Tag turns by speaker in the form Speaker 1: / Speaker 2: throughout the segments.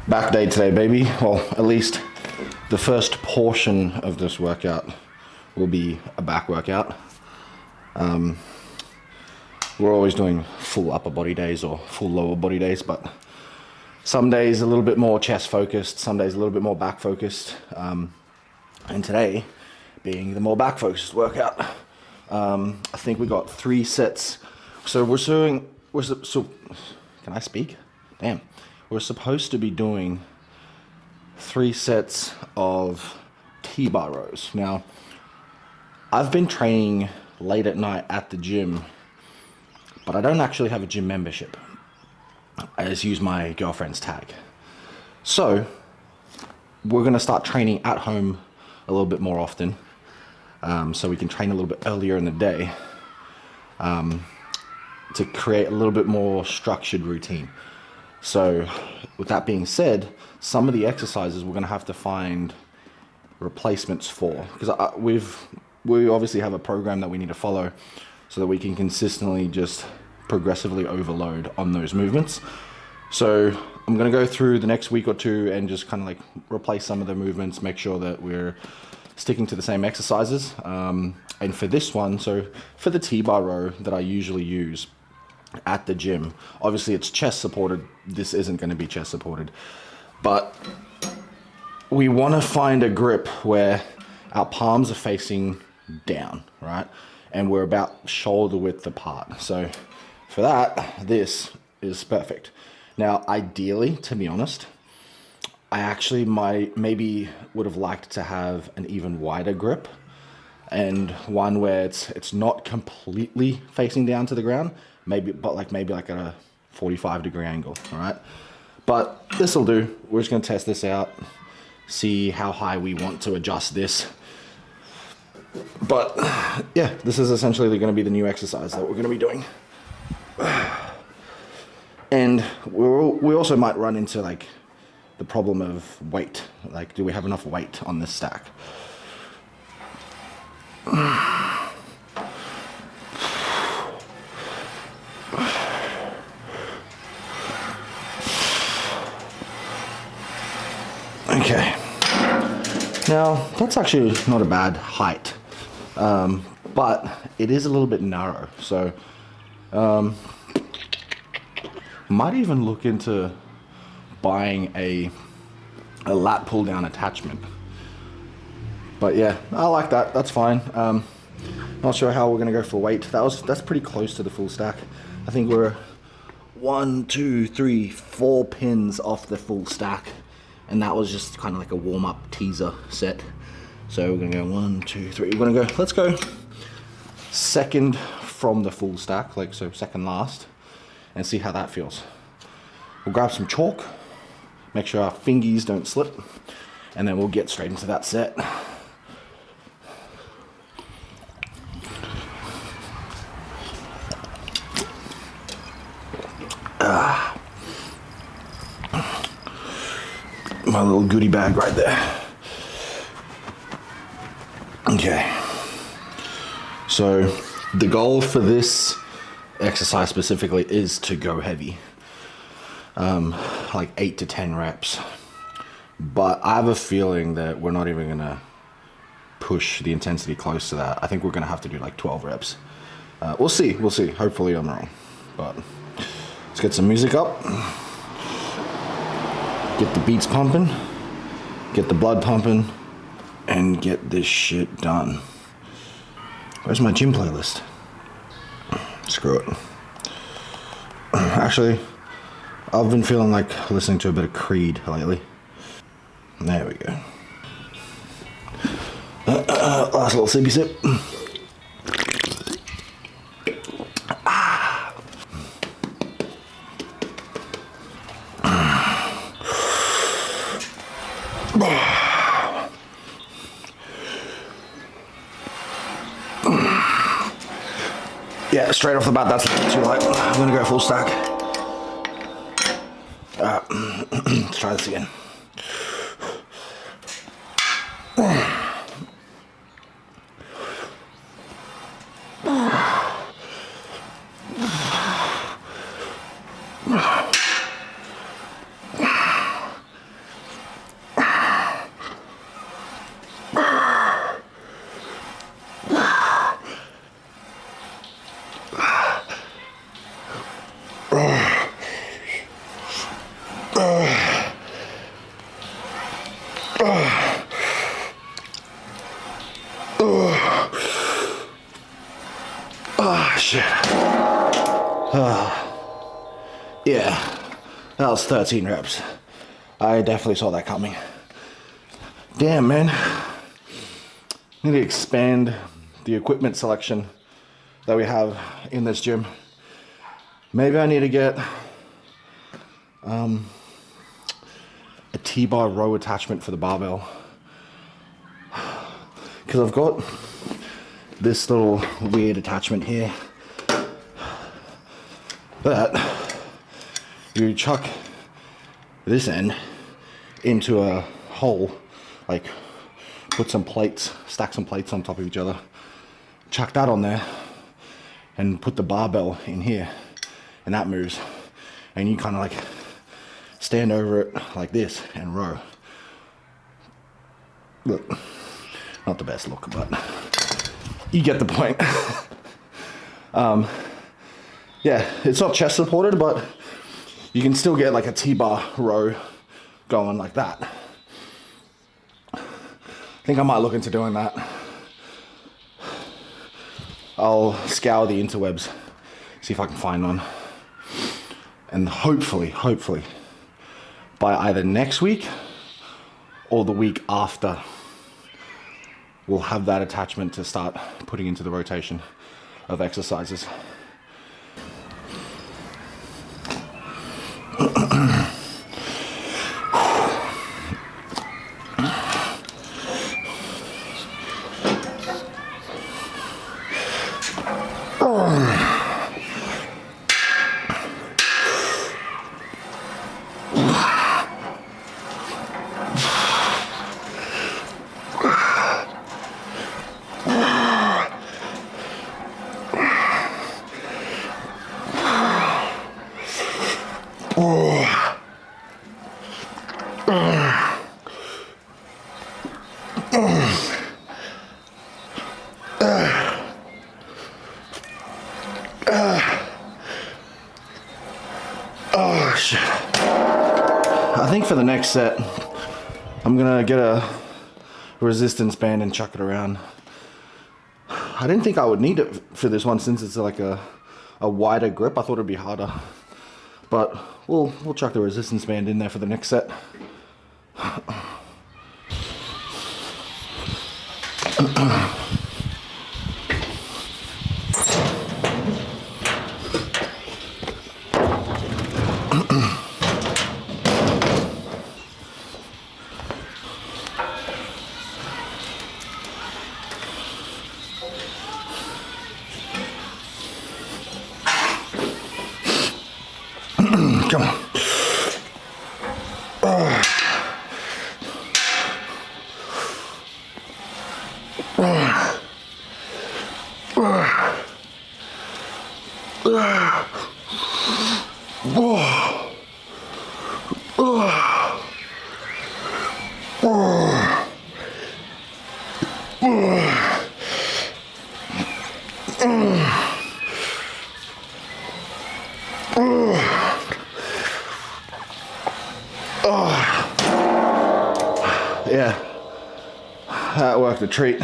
Speaker 1: Back day today, baby. Well, at least the first portion of this workout will be a back workout. We're always doing full upper body days or full lower body days, but some days a little bit more chest focused, some days a little bit more back focused. And today being the more back focused workout. I think we got 3 sets. So can I speak? Damn. We're supposed to be doing 3 sets of T-bar rows. Now, I've been training late at night at the gym, but I don't actually have a gym membership. I just use my girlfriend's tag. So, we're gonna start training at home a little bit more often, so we can train a little bit earlier in the day, to create a little bit more structured routine. So, with that being said, some of the exercises we're gonna have to find replacements for, because we obviously have a program that we need to follow so that we can consistently just progressively overload on those movements. So I'm going to go through the next week or two and just kind of like replace some of the movements, make sure that we're sticking to the same exercises. And for this one, so for the T-bar row that I usually use at the gym, obviously it's chest supported. This isn't going to be chest supported, but we want to find a grip where our palms are facing down, right? And we're about shoulder width apart. So for that, this is perfect. Now, ideally, to be honest, I actually maybe would have liked to have an even wider grip and one where it's not completely facing down to the ground, maybe like at a 45-degree angle, all right? But this will do. We're just gonna test this out, see how high we want to adjust this. But yeah, this is essentially going to be the new exercise that we're going to be doing. And we also might run into like the problem of weight. Like, do we have enough weight on this stack? Okay. Now, that's actually not a bad height. But it is a little bit narrow, so might even look into buying a lat pull down attachment. But yeah, I like that. That's fine. Not sure how we're gonna go for weight. That's pretty close to the full stack. I think we're 1, 2, 3, 4 pins off the full stack, and that was just kind of like a warm up teaser set. So we're gonna go 1, 2, 3. Let's go second from the full stack, like so second last, and see how that feels. We'll grab some chalk, make sure our fingies don't slip, and then we'll get straight into that set. My little goodie bag right there. Okay, so the goal for this exercise specifically is to go heavy, like 8 to 10 reps, but I have a feeling that we're not even gonna push the intensity close to that. I think we're gonna have to do like 12 reps. We'll see, hopefully I'm wrong, but let's get some music up, get the beats pumping, get the blood pumping, and get this shit done. Where's my gym playlist? Screw it. Actually, I've been feeling like listening to a bit of Creed lately. There we go. Last little sippy sip. Yeah, straight off the bat, that's too light. I'm gonna go full stack. Let's try this again. Shit. Yeah, that was 13 reps. I definitely saw that coming. Damn, man. Need to expand the equipment selection that we have in this gym. Maybe I need to get a T-bar row attachment for the barbell. Because I've got this little weird attachment here that you chuck this end into a hole, like put some plates, stack some plates on top of each other, chuck that on there, and put the barbell in here, and that moves, and you kind of like stand over it like this and row. Look, not the best look, but you get the point. Yeah, it's not chest supported, but you can still get like a T-bar row going like that. I think I might look into doing that. I'll scour the interwebs, see if I can find one. And hopefully, by either next week or the week after, we'll have that attachment to start putting into the rotation of exercises. Oh shit. I think for the next set, I'm gonna get a resistance band and chuck it around. I didn't think I would need it for this one since it's like a wider grip. I thought it'd be harder. But we'll chuck the resistance band in there for the next set. Come on. Yeah, that worked a treat.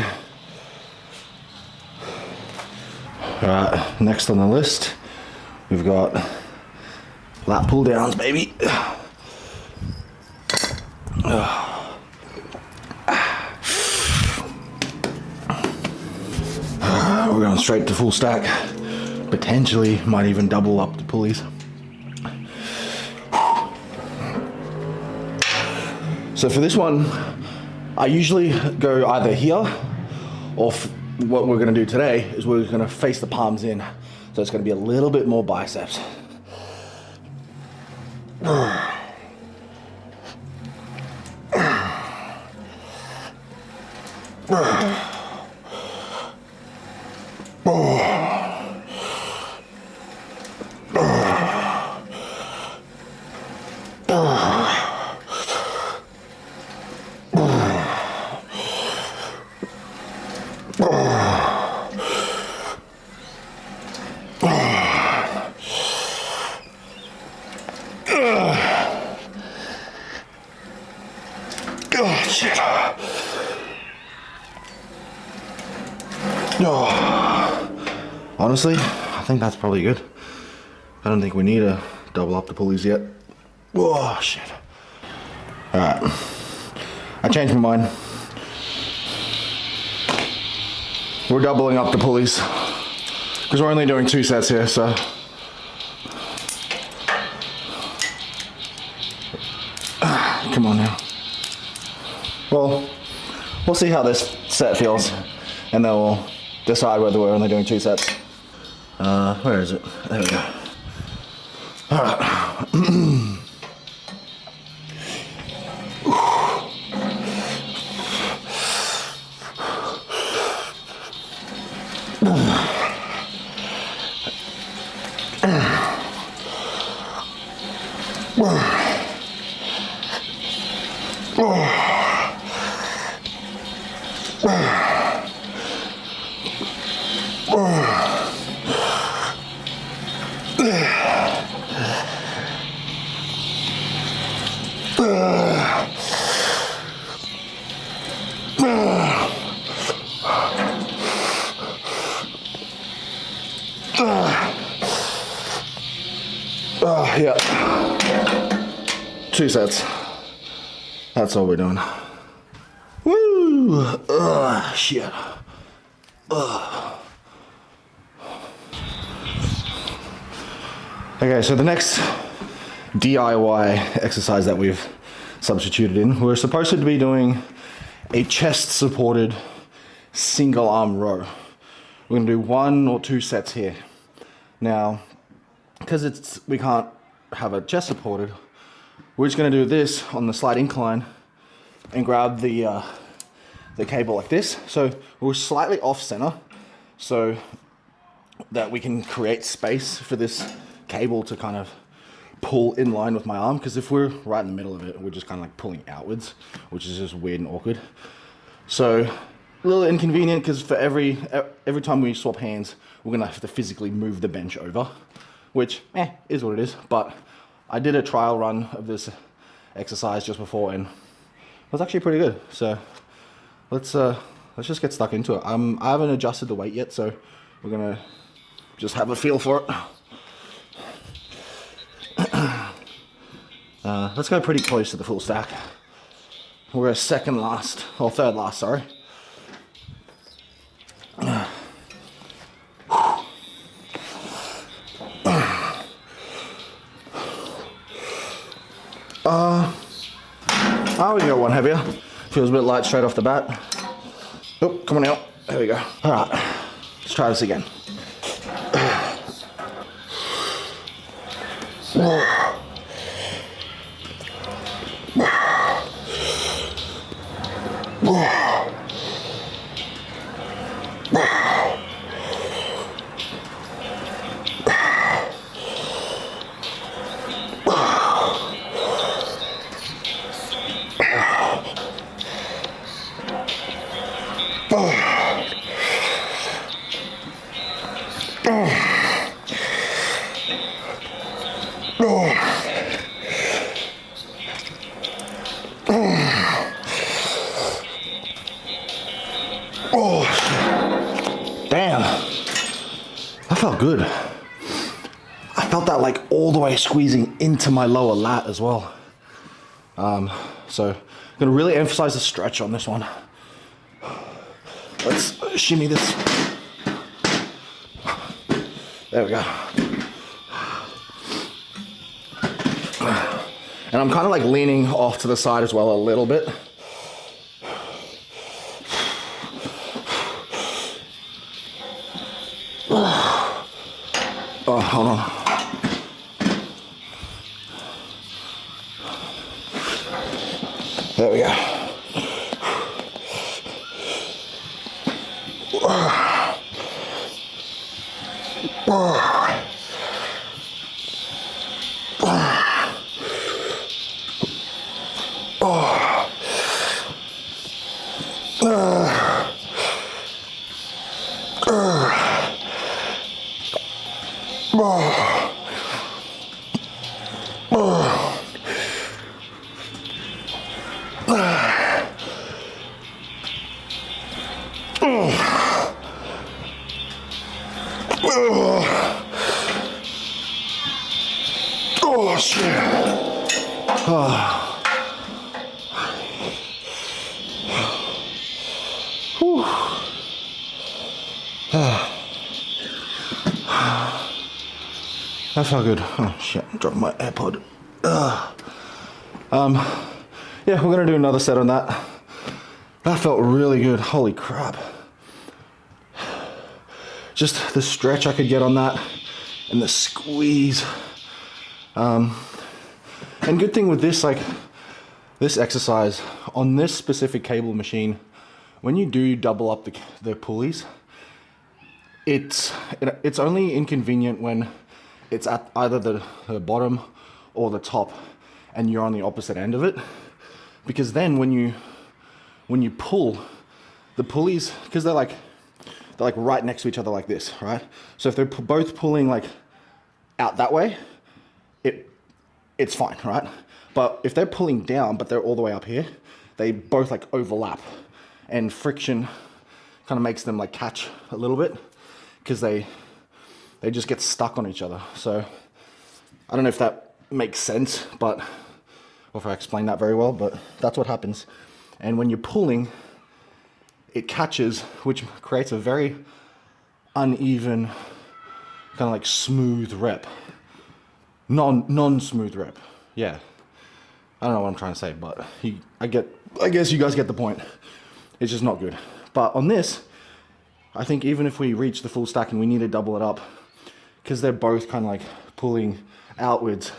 Speaker 1: Alright, next on the list, we've got lat pull downs, baby. We're going straight to full stack. Potentially might even double up the pulleys. So for this one, I usually go either here, or what we're going to do today is we're going to face the palms in. So it's going to be a little bit more biceps. shit. Oh. Honestly, I think that's probably good. I don't think we need to double up the pulleys yet. Oh, shit. Alright. I changed my mind. We're doubling up the pulleys. Because we're only doing 2 sets here, so. Come on now. Well, we'll see how this set feels. And then we'll decide whether we're only doing 2 sets. Where is it? There we go. Alright. Yeah. 2 sets. That's all we're doing. Woo! Ugh, shit. Ugh. Okay, so the next DIY exercise that we've substituted in, we're supposed to be doing a chest-supported single arm row. We're gonna do 1 or 2 sets here. Now, because we can't have a chest supported, we're just gonna do this on the slight incline and grab the cable like this. So we're slightly off center so that we can create space for this cable to kind of pull in line with my arm, because if we're right in the middle of it, we're just kind of like pulling outwards, which is just weird and awkward. So a little inconvenient, because for every time we swap hands, we're gonna have to physically move the bench over, which is what it is. But I did a trial run of this exercise just before and it was actually pretty good. So let's just get stuck into it. I haven't adjusted the weight yet, so we're gonna just have a feel for it. Let's go pretty close to the full stack. We're a third last, sorry. We can go one heavier. Feels a bit light straight off the bat. Oh, come on out. There we go. All right, let's try this again. Damn, that felt good. I felt that like all the way squeezing into my lower lat as well. So I'm gonna really emphasize the stretch on this one. Let's shimmy this. There we go. And I'm kind of like leaning off to the side as well a little bit. Oh, hold on. There we go. Oh shit. Oh. That felt good. Oh shit, dropped my AirPod. Yeah, we're gonna do another set on that. That felt really good. Holy crap. Just the stretch I could get on that and the squeeze. And good thing with this, like this exercise on this specific cable machine, when you do double up the pulleys, it's only inconvenient when it's at either the bottom or the top and you're on the opposite end of it, because then when you pull the pulleys, because they're like right next to each other like this, right? So if they're both pulling like out that way, it's fine, right? But if they're pulling down but they're all the way up here, they both like overlap, and friction kind of makes them like catch a little bit because they just get stuck on each other. So I don't know if that makes sense, or if I explain that very well, but that's what happens. And when you're pulling, it catches, which creates a very uneven, kind of like smooth rep. Non-smooth rep. Yeah. I don't know what I'm trying to say, but I guess you guys get the point. It's just not good. But on this, I think even if we reach the full stack and we need to double it up, because they're both kind of like pulling outwards,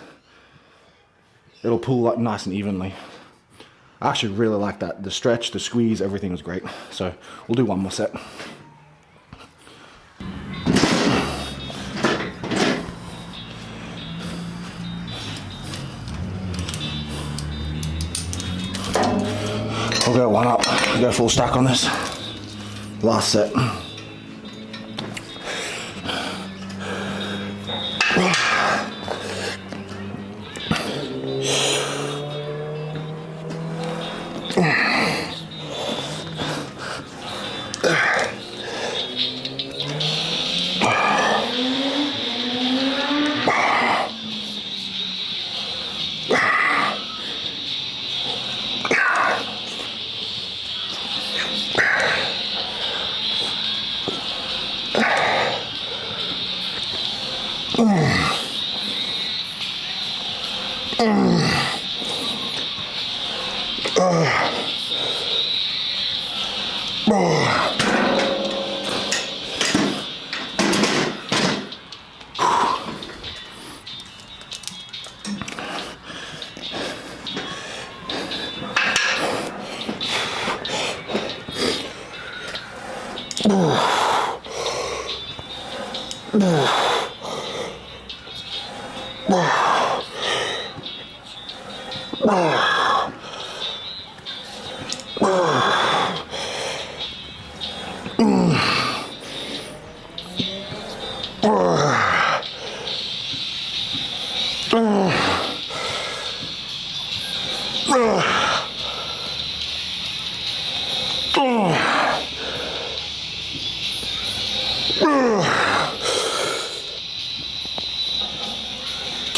Speaker 1: it'll pull like nice and evenly. I actually really like that. The stretch, the squeeze, everything was great. So we'll do one more set. I'll go one up, I'll go full stack on this. Last set.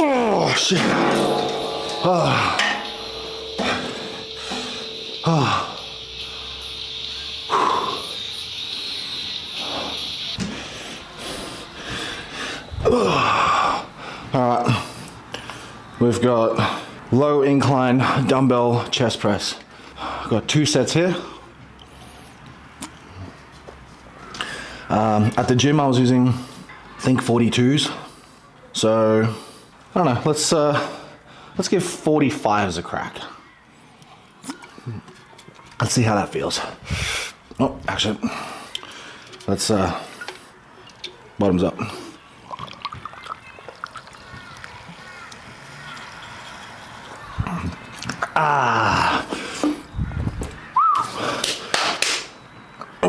Speaker 1: Oh shit. Alright, we've got low incline dumbbell chest press. I've got 2 sets here. At the gym I was using, I think 42s. So, I don't know, let's give 45s a crack. Let's see how that feels. Oh, actually, let's, bottoms up.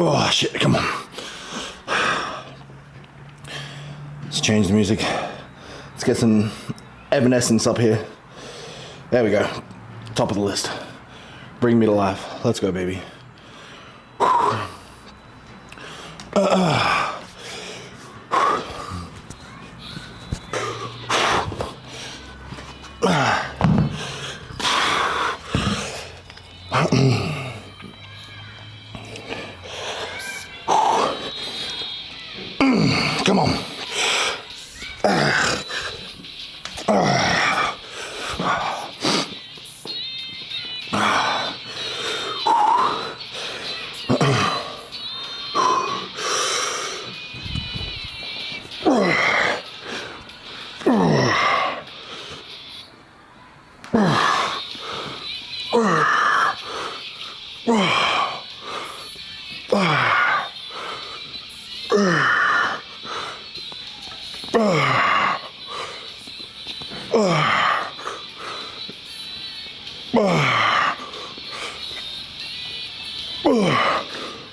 Speaker 1: Oh shit, come on. Let's change the music. Let's get some Evanescence up here. There we go. Top of the list. Bring me to life. Let's go, baby. Come on.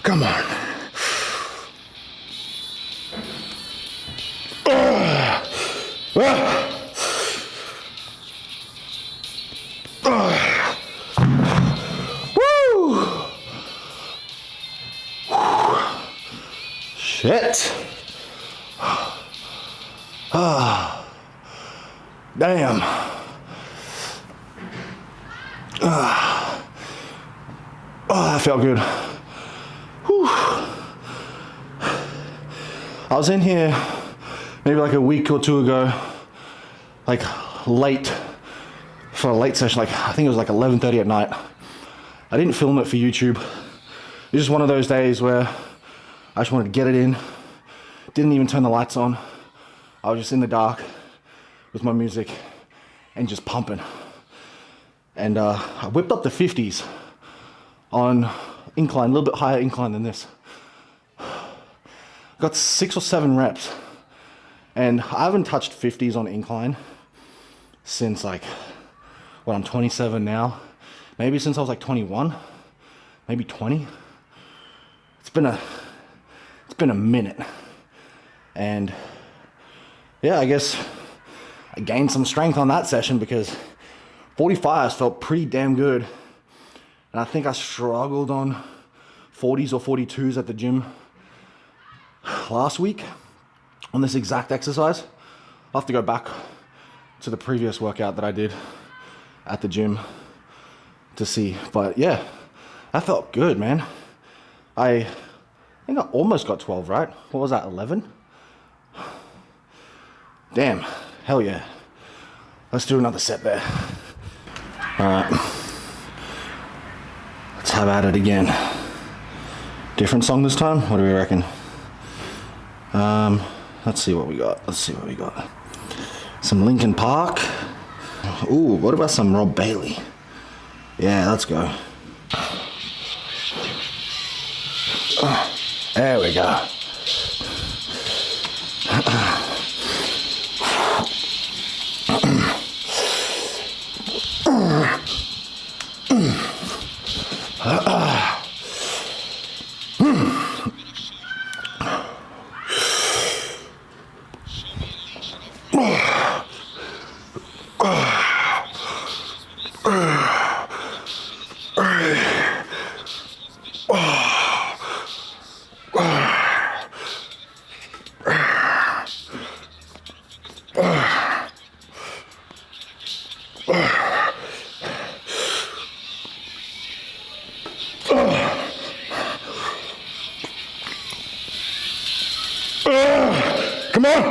Speaker 1: Come on. Woo! Shit. Damn. That felt good. Whew. I was in here maybe like a week or two ago, like late, for a late session, like I think it was like 11:30 at night. I didn't film it for YouTube. It was just one of those days where I just wanted to get it in. Didn't even turn the lights on. I was just in the dark with my music and just pumping. And I whipped up the 50s on incline, a little bit higher incline than this. Got 6 or 7 reps. And I haven't touched 50s on incline since like, I'm 27 now. Maybe since I was like 21, maybe 20. It's been a minute. And yeah, I guess I gained some strength on that session because 45s felt pretty damn good. And I think I struggled on 40s or 42s at the gym last week on this exact exercise. I'll have to go back to the previous workout that I did at the gym to see. But yeah, that felt good, man. I think I almost got 12, right? What was that, 11? Damn, hell yeah. Let's do another set there. All right, let's have at it again. Different song this time? What do we reckon? Let's see what we got. Some Linkin Park. Ooh, what about some Rob Bailey? Yeah, let's go. There we go. Come on!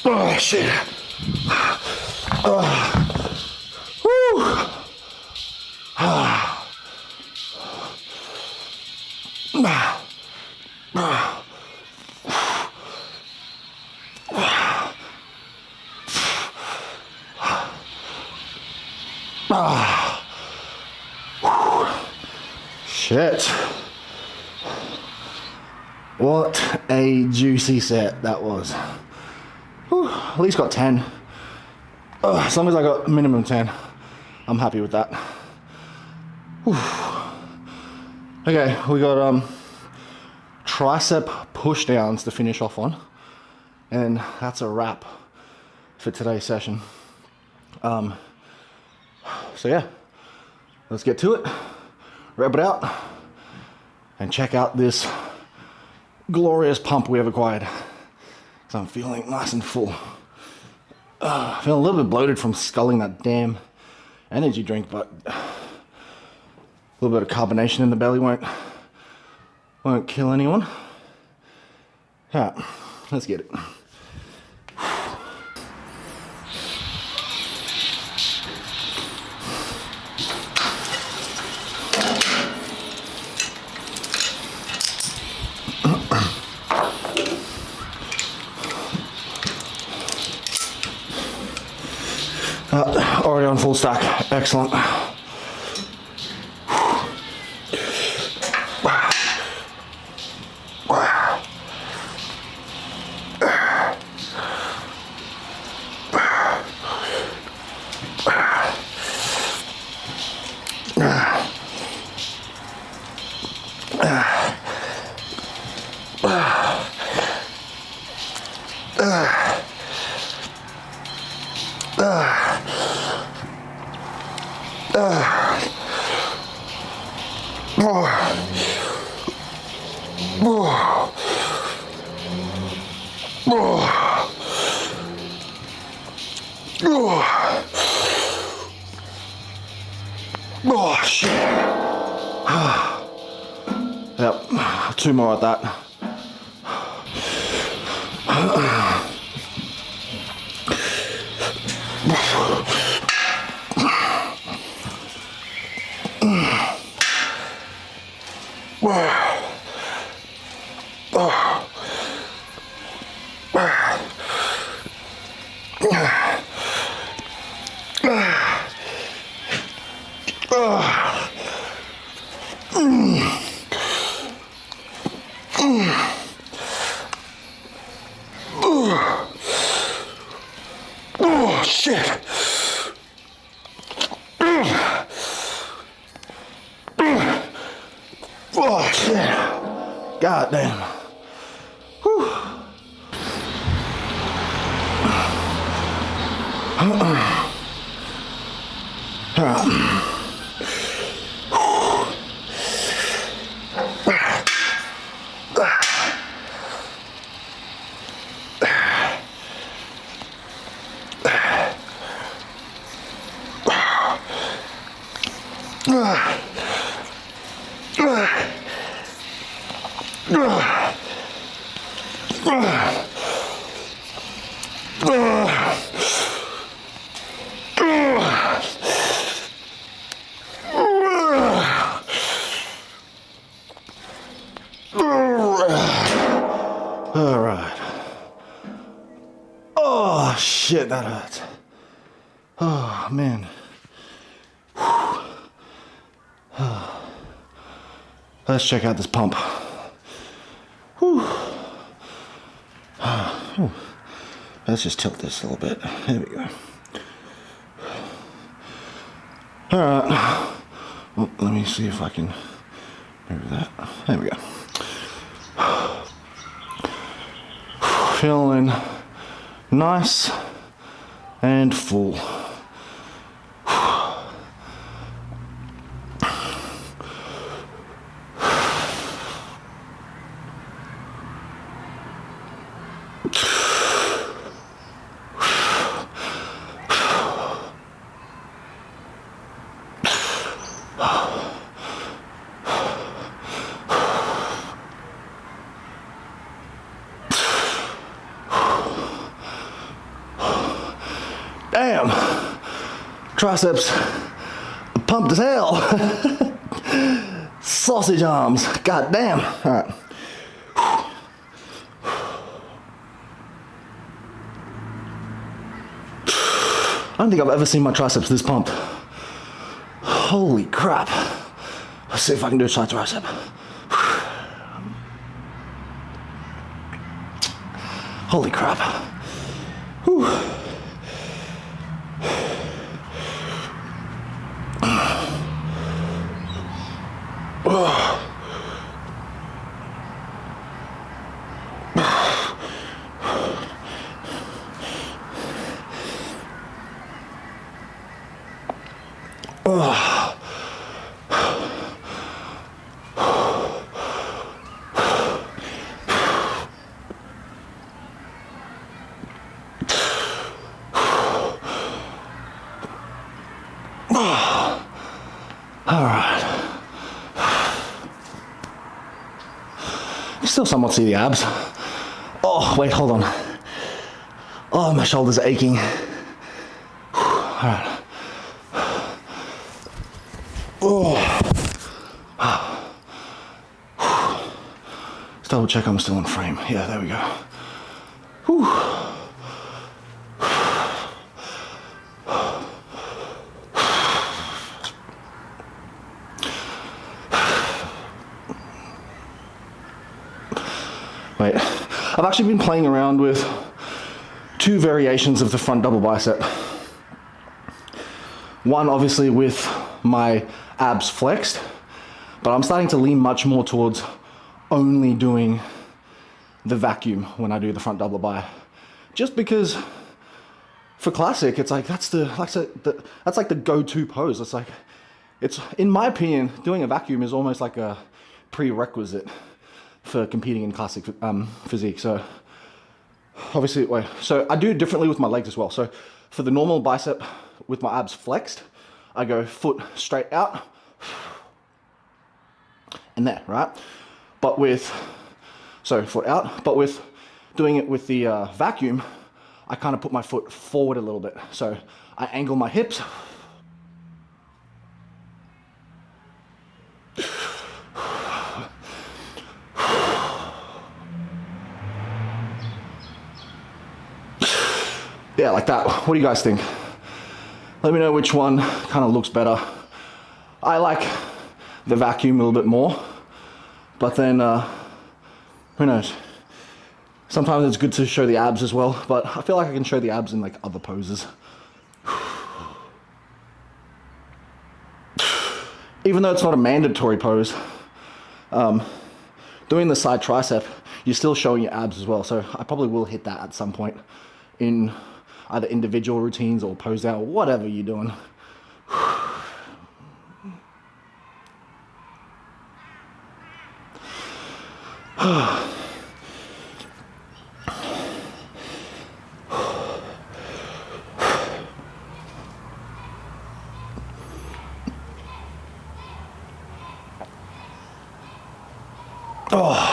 Speaker 1: Oh, shit. Woo. Shit. What a juicy set that was. Whew, at least got 10. As long as I got minimum 10, I'm happy with that. Whew. Okay, we got tricep push downs to finish off on. And that's a wrap for today's session. So yeah, let's get to it, rep it out, and check out this glorious pump we have acquired. So I'm feeling nice and full. Feeling a little bit bloated from sculling that damn energy drink, but a little bit of carbonation in the belly won't kill anyone. Alright, let's get it. Already on full stack. Excellent. Oh shit. Yep, 2 more at that. Oh shit. Oh shit. God damn. Whew. All right. Oh shit, that hurts. Oh man. Let's check out this pump. Whew. Let's just tilt this a little bit. There we go. All right. Well, let me see if I can move that. There we go. Feeling nice and full. Damn, triceps pumped as hell. Sausage arms, god damn. All right. I don't think I've ever seen my triceps this pumped. Holy crap. Let's see if I can do a side tricep. Holy crap. Whew. still somewhat see the abs. Oh, wait, hold on. Oh, my shoulders are aching. All right. Oh. Let's double check I'm still in frame. Yeah, there we go. Whew. Wait, I've actually been playing around with two variations of the front double bicep. One obviously with my abs flexed, but I'm starting to lean much more towards only doing the vacuum when I do the front double bi. Just because for classic, it's like that's like the go-to pose. It's in my opinion, doing a vacuum is almost like a prerequisite for competing in classic physique. So obviously, so I do it differently with my legs as well. So for the normal bicep with my abs flexed, I go foot straight out and there, right? But with, so foot out, but with doing it with the vacuum, I kind of put my foot forward a little bit. So I angle my hips. Yeah, like that. What do you guys think? Let me know which one kind of looks better. I like the vacuum a little bit more, but then who knows? Sometimes it's good to show the abs as well, but I feel like I can show the abs in like other poses. Even though it's not a mandatory pose, doing the side tricep, you're still showing your abs as well. So I probably will hit that at some point in either individual routines or pose out, or whatever you're doing. Oh. Oh.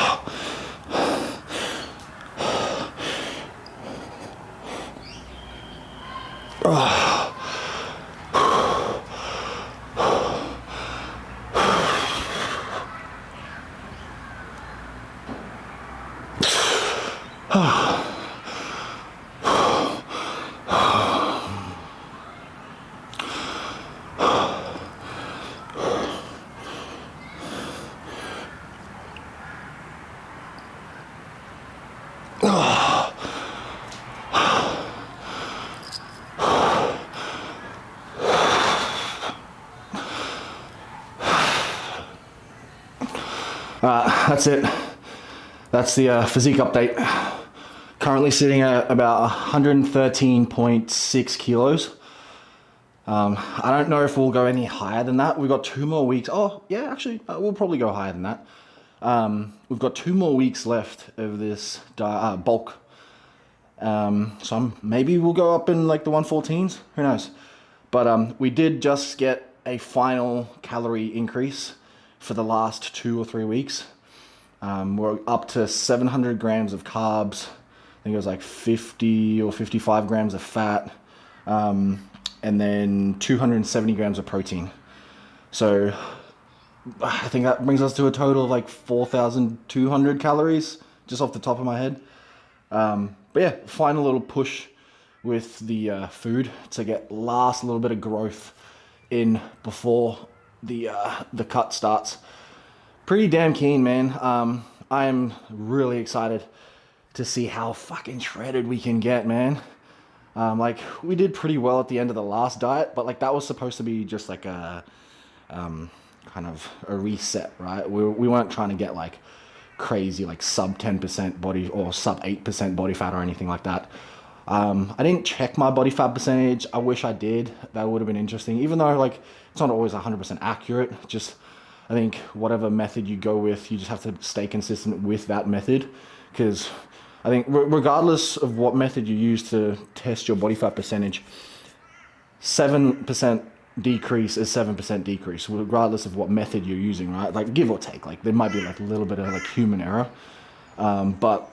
Speaker 1: That's it. That's the physique update. Currently sitting at about 113.6 kilos. I don't know if we'll go any higher than that. We've got 2 more weeks. Oh, yeah, actually, we'll probably go higher than that. We've got 2 more weeks left of this bulk. So maybe we'll go up in like the 114s. Who knows? But we did just get a final calorie increase for the last 2 or 3 weeks. We're up to 700 grams of carbs. I think it was like 50 or 55 grams of fat. And then 270 grams of protein. So I think that brings us to a total of like 4,200 calories, just off the top of my head. But yeah, final little push with the food to get last little bit of growth in before the cut starts. Pretty damn keen, man. I am really excited to see how fucking shredded we can get, man. Like we did pretty well at the end of the last diet, but like that was supposed to be just like a kind of a reset, right? We weren't trying to get like crazy, like sub 10% body or sub 8% body fat or anything like that. I didn't check my body fat percentage. I wish I did. That would have been interesting, even though like it's not always 100% accurate. Just I think whatever method you go with, you just have to stay consistent with that method, because I think regardless of what method you use to test your body fat percentage, 7% decrease is 7% decrease, regardless of what method you're using, right? Like give or take, like there might be like a little bit of like human error. But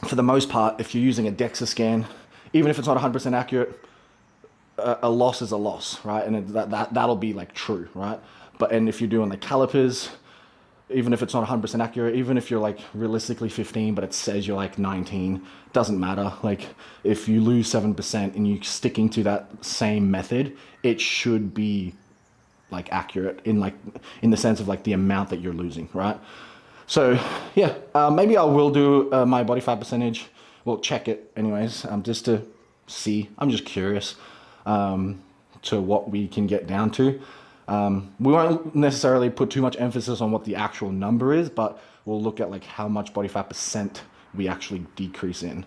Speaker 1: for the most part, if you're using a DEXA scan, even if it's not 100% accurate, a loss is a loss, right? And that'll be like true, right? And if you're doing the calipers, even if it's not 100% accurate, even if you're like realistically 15, but it says you're like 19, doesn't matter. Like if you lose 7% and you're sticking to that same method, it should be like accurate in the sense of like the amount that you're losing, right? So yeah, maybe I will do my body fat percentage. Well, check it anyways, just to see. I'm just curious to what we can get down to. We won't necessarily put too much emphasis on what the actual number is, but we'll look at like how much body fat percent we actually decrease in.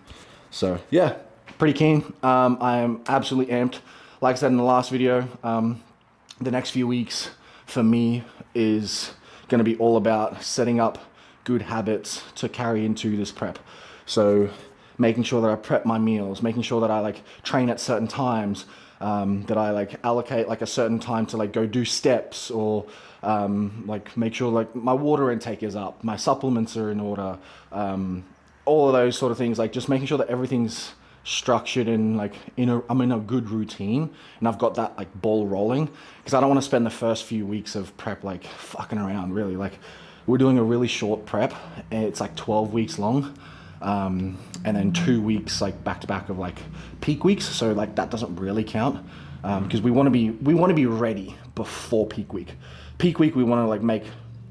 Speaker 1: So yeah, pretty keen. I am absolutely amped. Like I said in the last video, the next few weeks for me is going to be all about setting up good habits to carry into this prep. So making sure that I prep my meals, making sure that I like train at certain times, that I like allocate like a certain time to like go do steps, or like make sure like my water intake is up, my supplements are in order, all of those sort of things, like just making sure that everything's structured and like I'm in a good routine and I've got that like ball rolling, because I don't want to spend the first few weeks of prep like fucking around really. Like we're doing a really short prep and it's like 12 weeks long, and then 2 weeks like back to back of like peak weeks, so like that doesn't really count, because we want to be ready before peak week. Peak week we want to like make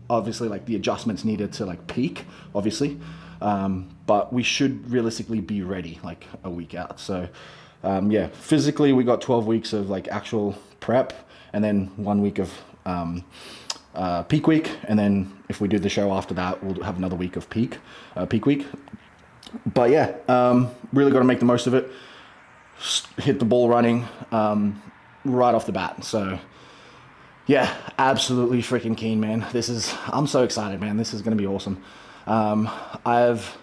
Speaker 1: obviously like the adjustments needed to like peak obviously, but we should realistically be ready like a week out. So yeah, physically we got 12 weeks of like actual prep, and then 1 week of peak week, and then if we do the show after that, we'll have another week of peak week. But yeah, really got to make the most of it. Hit the ball running right off the bat. So yeah, absolutely freaking keen, man. I'm so excited, man. This is going to be awesome. I've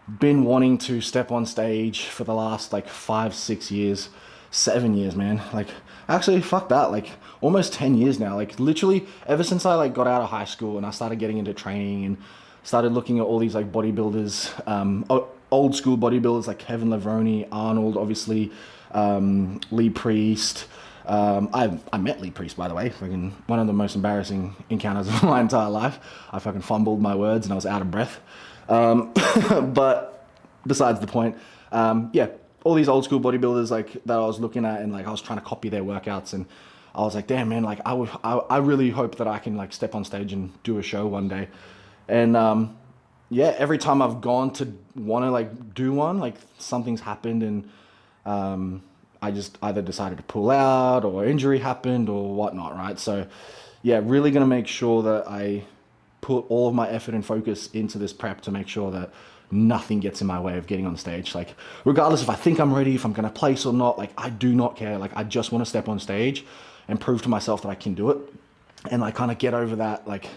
Speaker 1: been wanting to step on stage for the last like 5-6 years, 7 years, man. Like actually fuck that, like almost 10 years now. Like literally ever since I like got out of high school and I started getting into training and started looking at all these like bodybuilders, old school bodybuilders like Kevin Levrone, Arnold, obviously, Lee Priest. I met Lee Priest, by the way. Fucking one of the most embarrassing encounters of my entire life. I fucking fumbled my words and I was out of breath. But besides the point, yeah, all these old school bodybuilders like that I was looking at and like I was trying to copy their workouts, and I was like, damn man, like I really hope that I can like step on stage and do a show one day. And yeah, every time I've gone to want to like do one, like something's happened, and I just either decided to pull out or injury happened or whatnot, right? So yeah, really gonna make sure that I put all of my effort and focus into this prep to make sure that nothing gets in my way of getting on stage. Like regardless if I think I'm ready, if I'm gonna place or not, like I do not care. Like I just want to step on stage and prove to myself that I can do it, and like kind of get over that like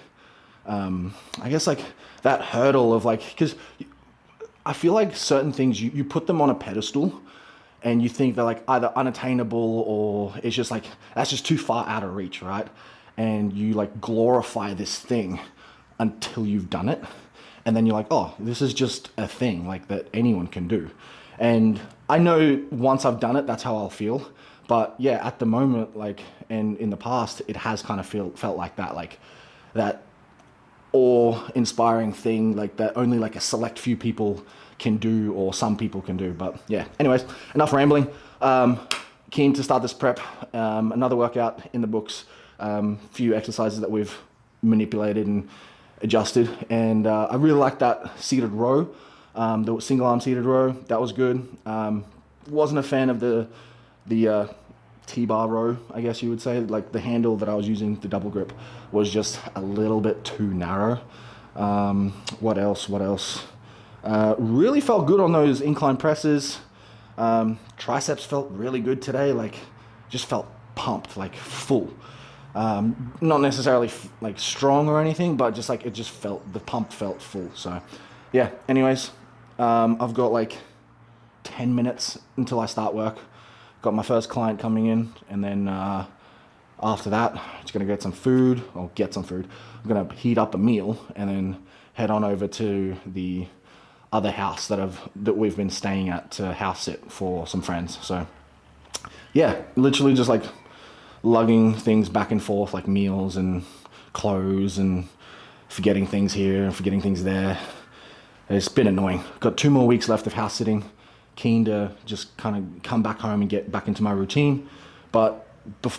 Speaker 1: I guess like that hurdle of like, because I feel like certain things you put them on a pedestal and you think they're like either unattainable or it's just like that's just too far out of reach, right? And you like glorify this thing until you've done it, and then you're like, oh, this is just a thing like that anyone can do. And I know once I've done it, that's how I'll feel. But yeah, at the moment, like, and in the past, it has kind of felt like that, like that awe-inspiring thing, like that only like a select few people can do, or some people can do. But yeah, anyways, enough rambling. Keen to start this prep. Another workout in the books. Few exercises that we've manipulated and adjusted, and I really like that seated row, the single arm seated row. That was good. Wasn't a fan of the T-bar row, I guess you would say. Like the handle that I was using, the double grip, was just a little bit too narrow. What else? Really felt good on those incline presses. Triceps felt really good today. Like just felt pumped, like full. Not necessarily like strong or anything, but just like the pump felt full. So yeah, anyways, I've got like 10 minutes until I start work. Got my first client coming in, and then after that, just gonna get some food. I'm gonna heat up a meal and then head on over to the other house that we've been staying at to house sit for some friends. So yeah, literally just like lugging things back and forth, like meals and clothes, and forgetting things here and forgetting things there. It's been annoying. Got 2 more weeks left of house sitting. Keen to just kind of come back home and get back into my routine. But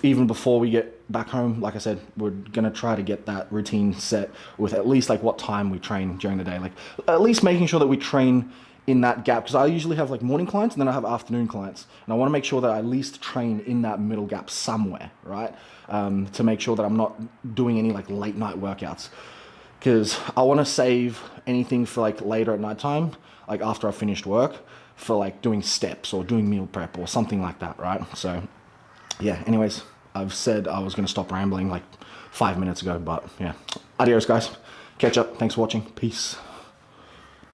Speaker 1: even before we get back home, like I said, we're gonna try to get that routine set with at least like what time we train during the day. Like at least making sure that we train in that gap, because I usually have like morning clients and then I have afternoon clients, and I want to make sure that I at least train in that middle gap somewhere, right? To make sure that I'm not doing any like late night workouts, because I want to save anything for like later at night time, like after I finished work, for like doing steps or doing meal prep or something like that, right? So yeah, anyways, I've said I was going to stop rambling like 5 minutes ago, but yeah. Adios, guys. Catch up. Thanks for watching. Peace.